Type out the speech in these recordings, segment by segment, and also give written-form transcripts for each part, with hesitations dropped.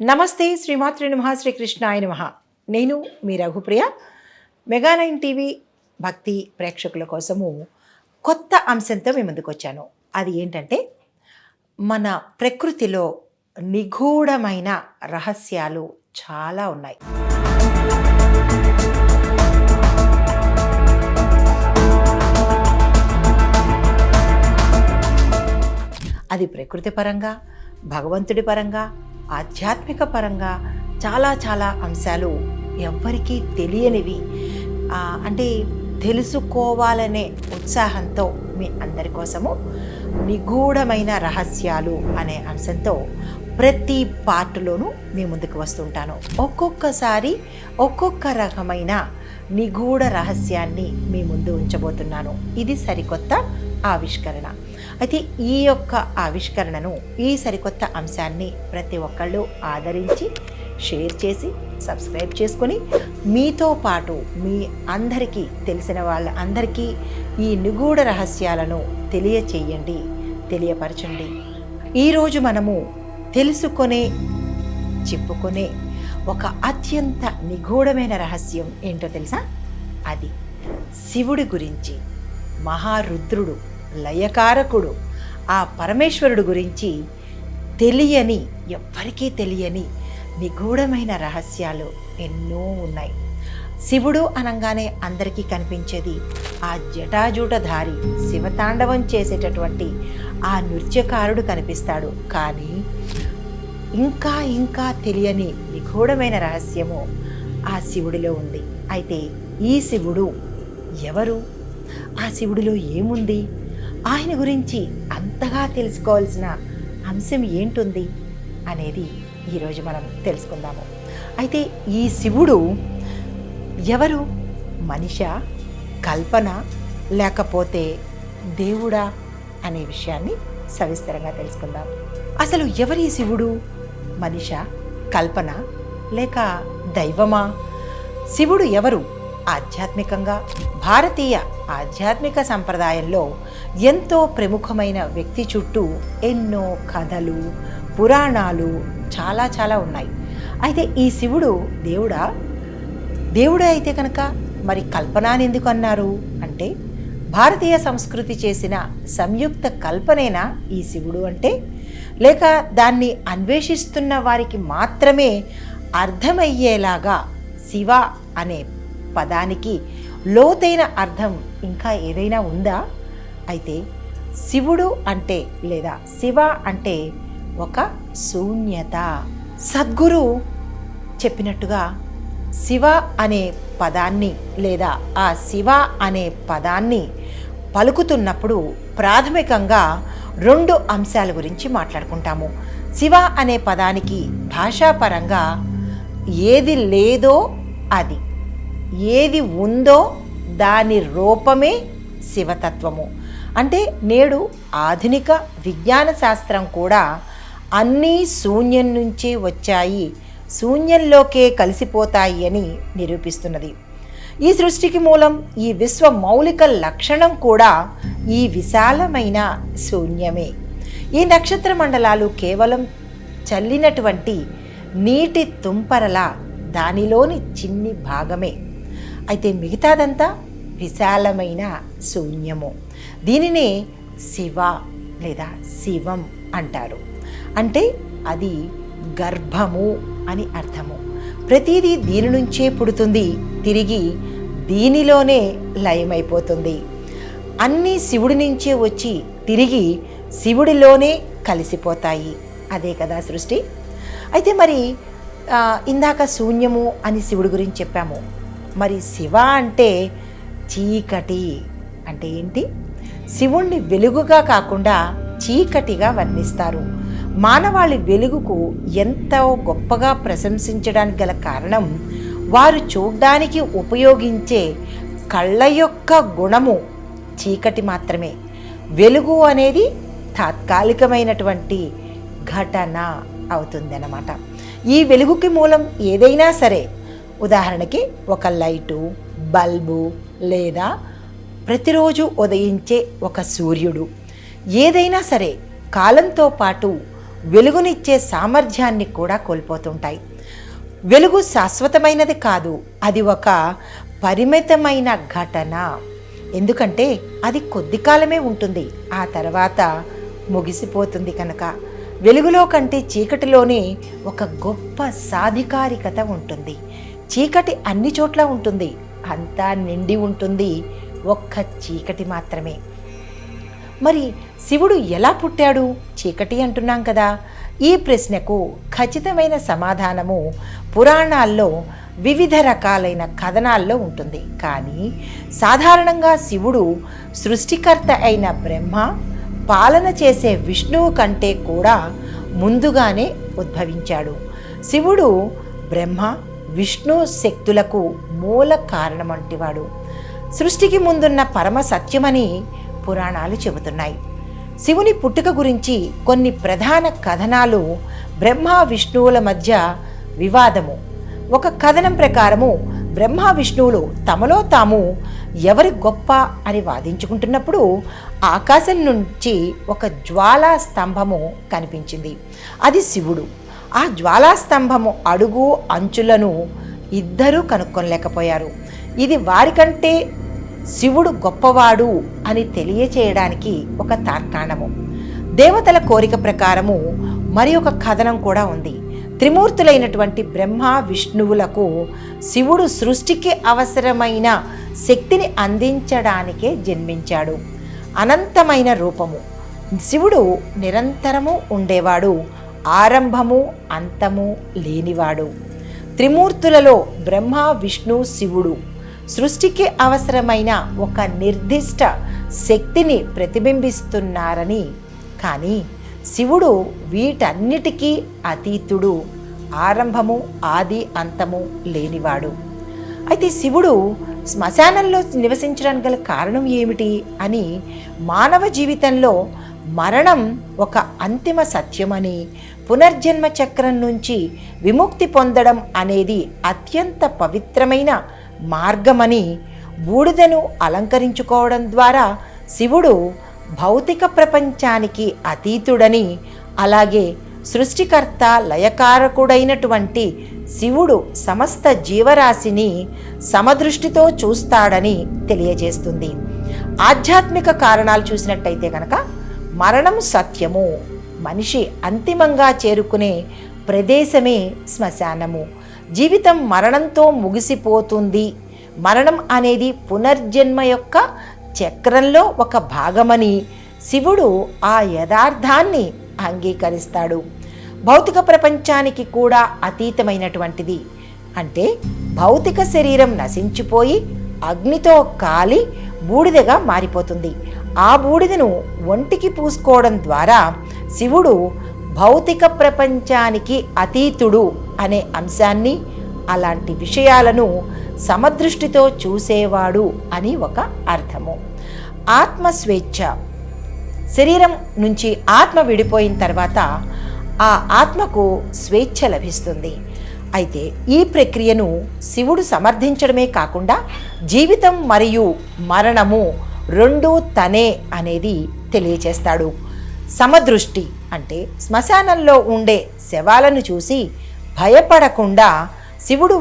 నమస్తే శ్రీమాత్రే నమః శ్రీకృష్ణాయ నమః. నేను మీ రఘుప్రియ. మెగా9 టీవీ భక్తి ప్రేక్షకుల కోసము కొత్త అంశంతో మీ ముందుకు వచ్చాను. అది ఏంటంటే మన ప్రకృతిలో నిగూఢమైన రహస్యాలు చాలా ఉన్నాయి. అది ప్రకృతి పరంగా, భగవంతుడి పరంగా, ఆధ్యాత్మిక పరంగా చాలా అంశాలు ఎవ్వరికీ తెలియనివి. అంటే తెలుసుకోవాలనే ఉత్సాహంతో మీ అందరి కోసము నిగూఢమైన రహస్యాలు అనే అంశంతో ప్రతి పార్టులోనూ మీ ముందుకు వస్తుంటాను. ఒక్కొక్కసారి ఒక్కొక్క రకమైన నిగూఢ రహస్యాన్ని మీ ముందు ఉంచబోతున్నాను. ఇది సరికొత్త ఆవిష్కరణ. అయితే ఈ యొక్క ఆవిష్కరణను, ఈ సరికొత్త అంశాన్ని ప్రతి ఒక్కళ్ళు ఆదరించి షేర్ చేసి సబ్స్క్రైబ్ చేసుకొని మీతో పాటు మీ అందరికీ తెలిసిన వాళ్ళందరికీ ఈ నిగూఢ రహస్యాలను తెలియచేయండి, తెలియపరచండి. ఈరోజు మనము తెలుసుకునే, చెప్పుకునే ఒక అత్యంత నిగూఢమైన రహస్యం ఏంటో తెలుసా? అది శివుడి గురించి. మహారుద్రుడు, లయకారకుడు, ఆ పరమేశ్వరుడు గురించి తెలియని, ఎవ్వరికీ తెలియని నిగూఢమైన రహస్యాలు ఎన్నో ఉన్నాయి. శివుడు అనగానే అందరికీ కనిపించేది ఆ జటాజూటధారి, శివతాండవం చేసేటటువంటి ఆ నృత్యకారుడు కనిపిస్తాడు. కానీ ఇంకా తెలియని నిగూఢమైన రహస్యము ఆ శివుడిలో ఉంది. అయితే ఈ శివుడు ఎవరు? ఆ శివుడిలో ఏముంది? ఆయన గురించి అంతగా తెలుసుకోవాల్సిన అంశం ఏంటుంది అనేది ఈరోజు మనం తెలుసుకుందాము. అయితే ఈ శివుడు ఎవరు? మనిషా, కల్పన, లేకపోతే దేవుడా అనే విషయాన్ని సవిస్తరంగా తెలుసుకుందాం. అసలు ఎవరి శివుడు? మనిషా, కల్పన, లేక దైవమా? శివుడు ఎవరు? ఆధ్యాత్మికంగా భారతీయ ఆధ్యాత్మిక సంప్రదాయంలో ఎంతో ప్రముఖమైన వ్యక్తి చుట్టూ ఎన్నో కథలు, పురాణాలు చాలా ఉన్నాయి. అయితే ఈ శివుడు దేవుడా అయితే కనుక మరి కల్పనాని ఎందుకు అన్నారు అంటే, భారతీయ సంస్కృతి చేసిన సంయుక్త కల్పనేనా ఈ శివుడు అంటే? లేక దాన్ని అన్వేషిస్తున్న వారికి మాత్రమే అర్థమయ్యేలాగా శివ అనే పదానికి లోతైన అర్థం ఇంకా ఏదైనా ఉందా? అయితే శివుడు అంటే, లేదా శివ అంటే ఒక శూన్యత. సద్గురు చెప్పినట్టుగా శివ అనే పదాన్ని, లేదా ఆ శివ అనే పదాన్ని పలుకుతున్నప్పుడు ప్రాథమికంగా 2 అంశాల గురించి మాట్లాడుకుంటాము. శివ అనే పదానికి భాషాపరంగా ఏది లేదో అది, ఏది ఉందో దాని రూపమే శివతత్వము. అంటే నేడు ఆధునిక విజ్ఞాన శాస్త్రం కూడా అన్నీ శూన్యం నుంచే వచ్చాయి, శూన్యంలోకే కలిసిపోతాయి అని నిరూపిస్తున్నది. ఈ సృష్టికి మూలం, ఈ విశ్వ మౌలిక లక్షణం కూడా ఈ విశాలమైన శూన్యమే. ఈ నక్షత్ర మండలాలు కేవలం చల్లినటువంటి నీటి తుంపరలా దానిలోని చిన్ని భాగమే. అయితే మిగతాదంతా విశాలమైన శూన్యము. దీనినే శివ లేదా శివం అంటారు. అంటే అది గర్భము అని అర్థము. ప్రతిదీ దీని నుంచే పుడుతుంది, తిరిగి దీనిలోనే లయమైపోతుంది. అన్నీ శివుడి నుంచే వచ్చి తిరిగి శివుడిలోనే కలిసిపోతాయి. అదే కదా సృష్టి. అయితే మరి ఇందాక శూన్యము అని శివుడి గురించి చెప్పాము. మరి శివ అంటే చీకటి అంటే ఏంటి? శివుణ్ణి వెలుగుగా కాకుండా చీకటిగా వర్ణిస్తారు. మానవాళి వెలుగుకు ఎంతో గొప్పగా ప్రశంసించడానికి గల కారణం, వారు చూడ్డానికి ఉపయోగించే కళ్ళ యొక్క గుణము చీకటి మాత్రమే. వెలుగు అనేది తాత్కాలికమైనటువంటి ఘటన అవుతుందన్నమాట. ఈ వెలుగుకి మూలం ఏదైనా సరే, ఉదాహరణకి ఒక లైటు, బల్బు, లేదా ప్రతిరోజు ఉదయించే ఒక సూర్యుడు, ఏదైనా సరే కాలంతో పాటు వెలుగునిచ్చే సామర్థ్యాన్ని కూడా కోల్పోతుంటాయి. వెలుగు శాశ్వతమైనది కాదు, అది ఒక పరిమితమైన ఘటన. ఎందుకంటే అది కొద్ది కాలమే ఉంటుంది, ఆ తర్వాత ముగిసిపోతుంది. కనుక వెలుగులో కంటే చీకటిలోనే ఒక గొప్ప సాధికారికత ఉంటుంది. చీకటి అన్ని చోట్ల ఉంటుంది, అంతా నిండి ఉంటుంది, ఒక్క చీకటి మాత్రమే. మరి శివుడు ఎలా పుట్టాడు? చీకటి అంటున్నాం కదా. ఈ ప్రశ్నకు ఖచ్చితమైన సమాధానము పురాణాల్లో వివిధ రకాలైన కథనాల్లో ఉంటుంది. కానీ సాధారణంగా శివుడు సృష్టికర్త అయిన బ్రహ్మ, పాలన చేసే విష్ణువు కంటే కూడా ముందుగానే ఉద్భవించాడు. శివుడు బ్రహ్మ, విష్ణు శక్తులకు మూల కారణం వంటివాడు. సృష్టికి ముందున్న పరమ సత్యమని పురాణాలు చెబుతున్నాయి. శివుని పుట్టుక గురించి కొన్ని ప్రధాన కథనాలు బ్రహ్మ విష్ణువుల మధ్య వివాదము. ఒక కథనం ప్రకారము బ్రహ్మ విష్ణువులు తమలో తాము ఎవరి గొప్ప అని వాదించుకుంటున్నప్పుడు ఆకాశం నుంచి ఒక జ్వాలా స్తంభము కనిపించింది. అది శివుడు. ఆ జ్వాలా స్తంభము అడుగు అంచులను ఇద్దరూ కనుక్కోలేకపోయారు. ఇది వారికంటే శివుడు గొప్పవాడు అని తెలియచేయడానికి ఒక తార్కాణము. దేవతల కోరిక ప్రకారము మరి ఒక కథనం కూడా ఉంది. త్రిమూర్తులైనటువంటి బ్రహ్మ విష్ణువులకు శివుడు సృష్టికి అవసరమైన శక్తిని అందించడానికే జన్మించాడు. అనంతమైన రూపము. శివుడు నిరంతరము ఉండేవాడు, ఆరంభము అంతము లేనివాడు. త్రిమూర్తులలో బ్రహ్మ విష్ణు శివుడు సృష్టికి అవసరమైన ఒక నిర్దిష్ట శక్తిని ప్రతిబింబిస్తున్నారని, కానీ శివుడు వీటన్నిటికీ అతీతుడు, ఆరంభము ఆది అంతము లేనివాడు. అయితే శివుడు శ్మశానంలో నివసించడానికి గల కారణం ఏమిటి అని, మానవ జీవితంలో మరణం ఒక అంతిమ సత్యమని, పునర్జన్మ చక్రం నుంచి విముక్తి పొందడం అనేది అత్యంత పవిత్రమైన మార్గమని, బూడిదను అలంకరించుకోవడం ద్వారా శివుడు భౌతిక ప్రపంచానికి అతీతుడని, అలాగే సృష్టికర్త లయకారకుడైనటువంటి శివుడు సమస్త జీవరాశిని సమదృష్టితో చూస్తాడని తెలియజేస్తుంది. ఆధ్యాత్మిక కారణాలు చూసినట్టయితే కనుక మరణం సత్యము. మనిషి అంతిమంగా చేరుకునే ప్రదేశమే శ్మశానము. జీవితం మరణంతో ముగిసిపోతుంది. మరణం అనేది పునర్జన్మ యొక్క చక్రంలో ఒక భాగమని శివుడు ఆ యథార్థాన్ని అంగీకరిస్తాడు. భౌతిక ప్రపంచానికి కూడా అతీతమైనటువంటిది. అంటే భౌతిక శరీరం నశించిపోయి అగ్నితో కాలి బూడిదగా మారిపోతుంది. ఆ బూడిదను ఒంటికి పూసుకోవడం ద్వారా శివుడు భౌతిక ప్రపంచానికి అతీతుడు అనే అంశాన్ని, అలాంటి విషయాలను సమదృష్టితో చూసేవాడు అని ఒక అర్థము. ఆత్మస్వేచ్ఛ. శరీరం నుంచి ఆత్మ విడిపోయిన తర్వాత ఆ ఆత్మకు స్వేచ్ఛ లభిస్తుంది. అయితే ఈ ప్రక్రియను శివుడు సమర్థించడమే కాకుండా జీవితం మరియు మరణము రెండూ తనే అనేది తెలియచేస్తాడు. సమదృష్టి అంటే శ్మశానంలో ఉండే శవాలను చూసి భయపడకుండా శివుడు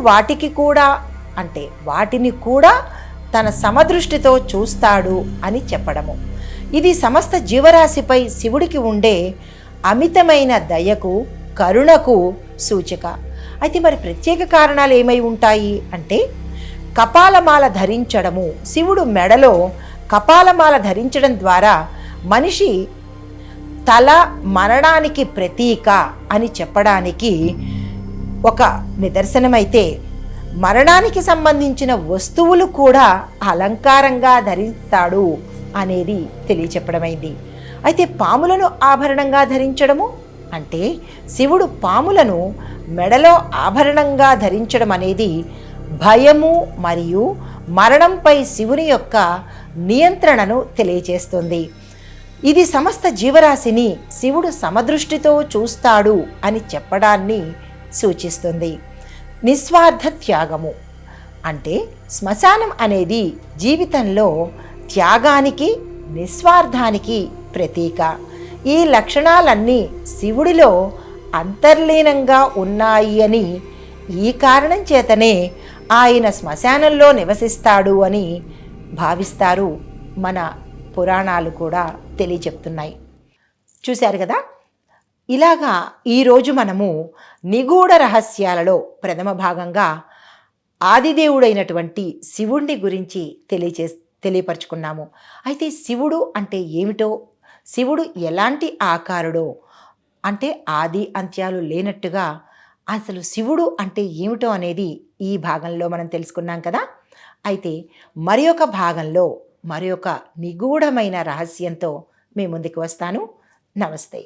వాటిని కూడా తన సమదృష్టితో చూస్తాడు అని చెప్పడము. ఇది సమస్త జీవరాశిపై శివుడికి ఉండే అమితమైన దయకు, కరుణకు సూచిక. అయితే మరి ప్రత్యేక కారణాలు ఏమై ఉంటాయి అంటే, కపాలమాల ధరించడము. శివుడు మెడలో కపాలమాల ధరించడం ద్వారా మనిషి తల మరణానికి ప్రతీక అని చెప్పడానికి ఒక నిదర్శనమైతే, మరణానికి సంబంధించిన వస్తువులు కూడా అలంకారంగా ధరిస్తాడు అనేది తెలియచెప్పడమైంది. అయితే పాములను ఆభరణంగా ధరించడము అంటే, శివుడు పాములను మెడలో ఆభరణంగా ధరించడం అనేది భయము మరియు మరణంపై శివుని యొక్క నియంత్రణను తెలియజేస్తుంది. ఇది సమస్త జీవరాశిని శివుడు సమదృష్టితో చూస్తాడు అని చెప్పడాన్ని సూచిస్తుంది. నిస్వార్థ త్యాగము అంటే, శ్మశానం అనేది జీవితంలో త్యాగానికి, నిస్వార్థానికి ప్రతీక. ఈ లక్షణాలన్నీ శివుడిలో అంతర్లీనంగా ఉన్నాయి అని, ఈ కారణం చేతనే ఆయన శ్మశానంలో నివసిస్తాడు అని భావిస్తారు. మన పురాణాలు కూడా తెలియచెప్తున్నాయి. చూశారు కదా, ఇలాగా ఈరోజు మనము నిగూఢ రహస్యాలలో ప్రథమ భాగంగా ఆదిదేవుడైనటువంటి శివుణ్ణి గురించి తెలియపరుచుకున్నాము. అయితే శివుడు అంటే ఏమిటో, శివుడు ఎలాంటి ఆకారుడో, అంటే ఆది అంత్యాలు లేనట్టుగా అసలు శివుడు అంటే ఏమిటో అనేది ఈ భాగంలో మనం తెలుసుకున్నాం కదా. అయితే మరి ఒక భాగంలో మరి ఒక నిగూఢమైన రహస్యంతో మీ ముందుకు వస్తాను. నమస్తే.